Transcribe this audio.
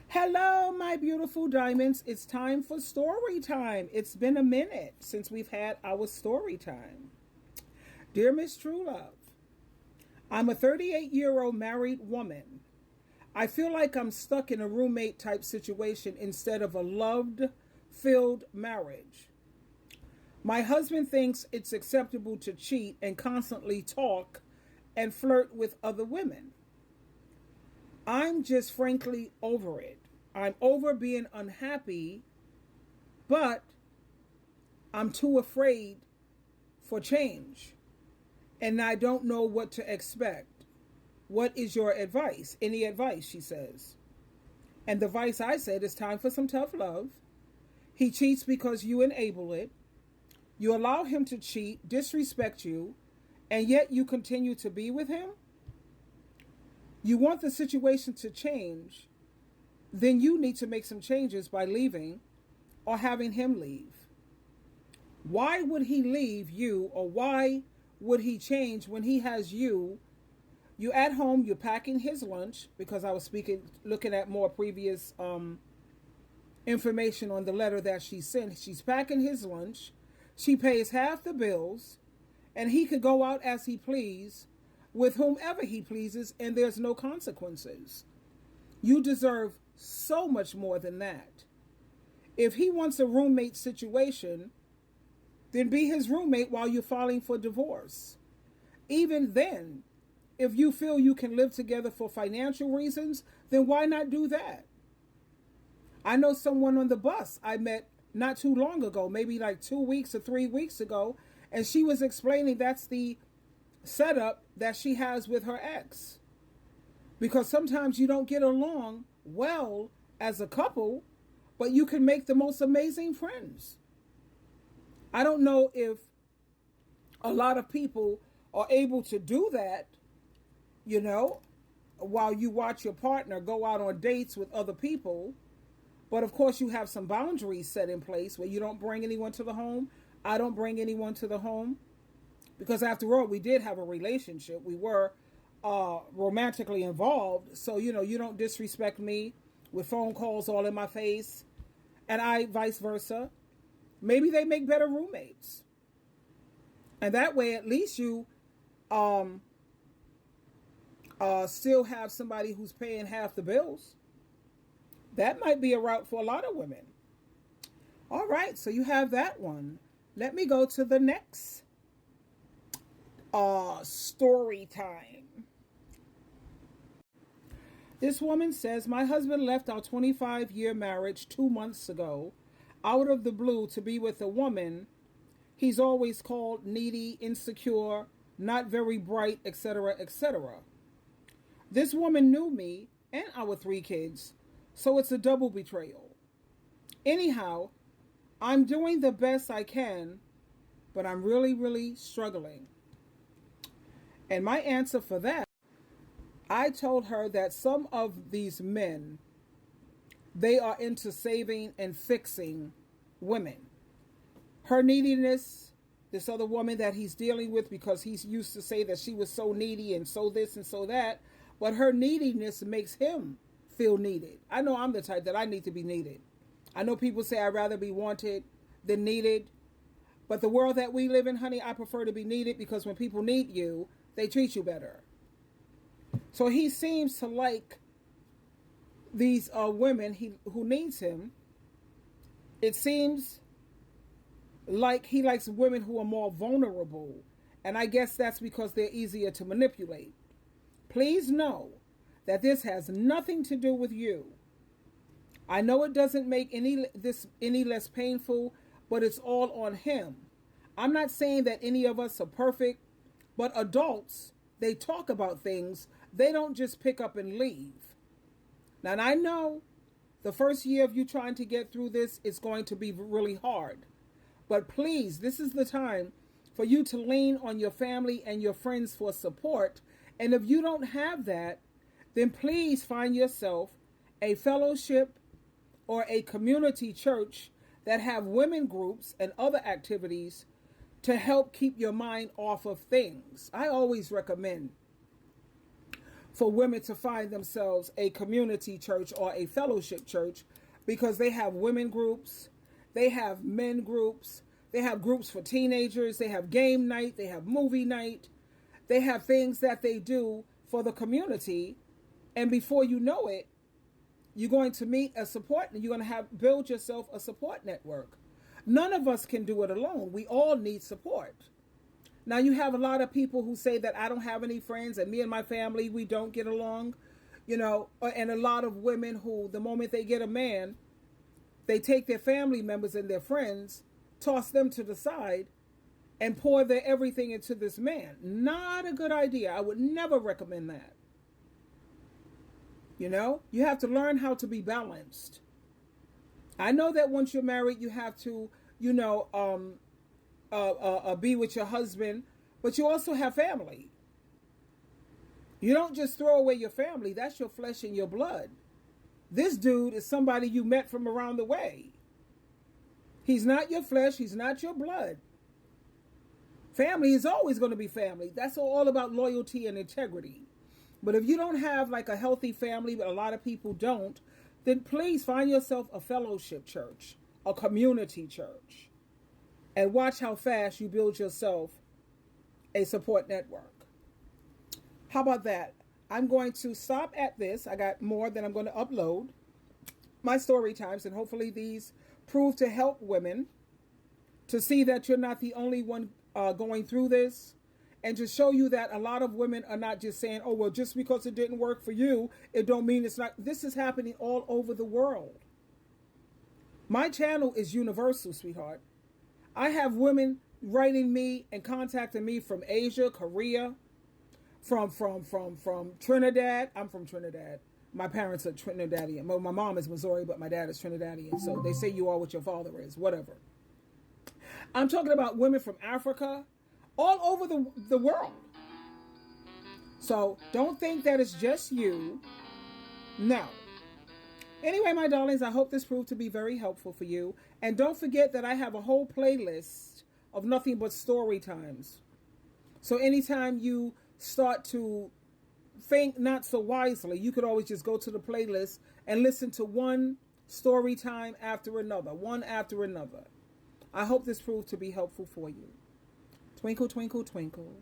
Hello, my beautiful diamonds. It's time for story time. It's been a minute since we've had our story time. Dear Miss Truelove, I'm a 38-year-old married woman. I feel like I'm stuck in a roommate type situation instead of a loved, filled marriage. My husband thinks it's acceptable to cheat and constantly talk and flirt with other women. I'm just frankly over it. I'm over being unhappy, but I'm too afraid for change. And I don't know what to expect. What is your advice? Any advice, she says. And the advice I said is time for some tough love. He cheats because you enable it. You allow him to cheat, disrespect you, and yet you continue to be with him. You want the situation to change, then you need to make some changes by leaving or having him leave. Why would he leave you, or why would he change when he has you? You at home, you're packing his lunch, because I was looking at more previous information on the letter that she sent. She's packing his lunch. She pays half the bills, and he could go out as he please with whomever he pleases, and there's no consequences. You deserve so much more than that. If he wants a roommate situation, then be his roommate while you're filing for divorce. Even then, if you feel you can live together for financial reasons, then why not do that? I know someone on the bus I met not too long ago, maybe like 2 weeks or 3 weeks ago, and she was explaining that's the setup that she has with her ex. Because sometimes you don't get along well as a couple, but you can make the most amazing friends. I don't know if a lot of people are able to do that, while you watch your partner go out on dates with other people. But of course, you have some boundaries set in place where you don't bring anyone to the home. I don't bring anyone to the home. Because after all, we did have a relationship. We were romantically involved. So, you don't disrespect me with phone calls all in my face. And I vice versa. Maybe they make better roommates. And that way, at least you still have somebody who's paying half the bills. That might be a route for a lot of women. All right, so you have that one. Let me go to the next story time. This woman says, my husband left our 25-year marriage 2 months ago out of the blue to be with a woman he's always called needy, insecure, not very bright, etc., etc. This woman knew me and our 3 kids, so it's a double betrayal. Anyhow, I'm doing the best I can, but I'm really, really struggling. And my answer for that, I told her that some of these men, they are into saving and fixing women. Her neediness, this other woman that he's dealing with, because he's used to say that she was so needy and so this and so that, but her neediness makes him feel needed. I know I'm the type that I need to be needed. I know people say I'd rather be wanted than needed, but the world that we live in, honey, I prefer to be needed, because when people need you, they treat you better. So he seems to like these women who needs him. It seems like he likes women who are more vulnerable. And I guess that's because they're easier to manipulate. Please know that this has nothing to do with you. I know it doesn't make this any less painful, but it's all on him. I'm not saying that any of us are perfect, but adults, they talk about things. They don't just pick up and leave. Now, and I know the first year of you trying to get through this is going to be really hard. But please, this is the time for you to lean on your family and your friends for support. And if you don't have that, then please find yourself a fellowship or a community church that have women groups and other activities to help keep your mind off of things. I always recommend for women to find themselves a community church or a fellowship church, because they have women groups, they have men groups, they have groups for teenagers, they have game night, they have movie night, they have things that they do for the community. And before you know it, you're going to meet a support, and you're going to build yourself a support network. None of us can do it alone. We all need support. Now, you have a lot of people who say that I don't have any friends, and me and my family, we don't get along, and a lot of women who, the moment they get a man, they take their family members and their friends, toss them to the side, and pour their everything into this man. Not a good idea. I would never recommend that. You have to learn how to be balanced. I know that once you're married, you have to, be with your husband, but you also have family. You don't just throw away your family. That's your flesh and your blood. This dude is somebody you met from around the way. He's not your flesh. He's not your blood. Family is always going to be family. That's all about loyalty and integrity. But if you don't have like a healthy family, but a lot of people don't, then please find yourself a fellowship church, a community church, and watch how fast you build yourself a support network. How about that? I'm going to stop at this. I got more that I'm going to upload. My story times, and hopefully these prove to help women to see that you're not the only one going through this, and to show you that a lot of women are not just saying, oh, well, just because it didn't work for you, it don't mean it's not. This is happening all over the world. My channel is universal, sweetheart. I have women writing me and contacting me from Asia, Korea, from Trinidad. I'm from Trinidad. My parents are Trinidadian. Well, my mom is Missouri, but my dad is Trinidadian. So they say you are what your father is, whatever. I'm talking about women from Africa, all over the world. So don't think that it's just you. No. Anyway, my darlings, I hope this proved to be very helpful for you. And don't forget that I have a whole playlist of nothing but story times. So anytime you start to think not so wisely, you could always just go to the playlist and listen to one story time after another, one after another. I hope this proved to be helpful for you. Twinkle, twinkle, twinkle.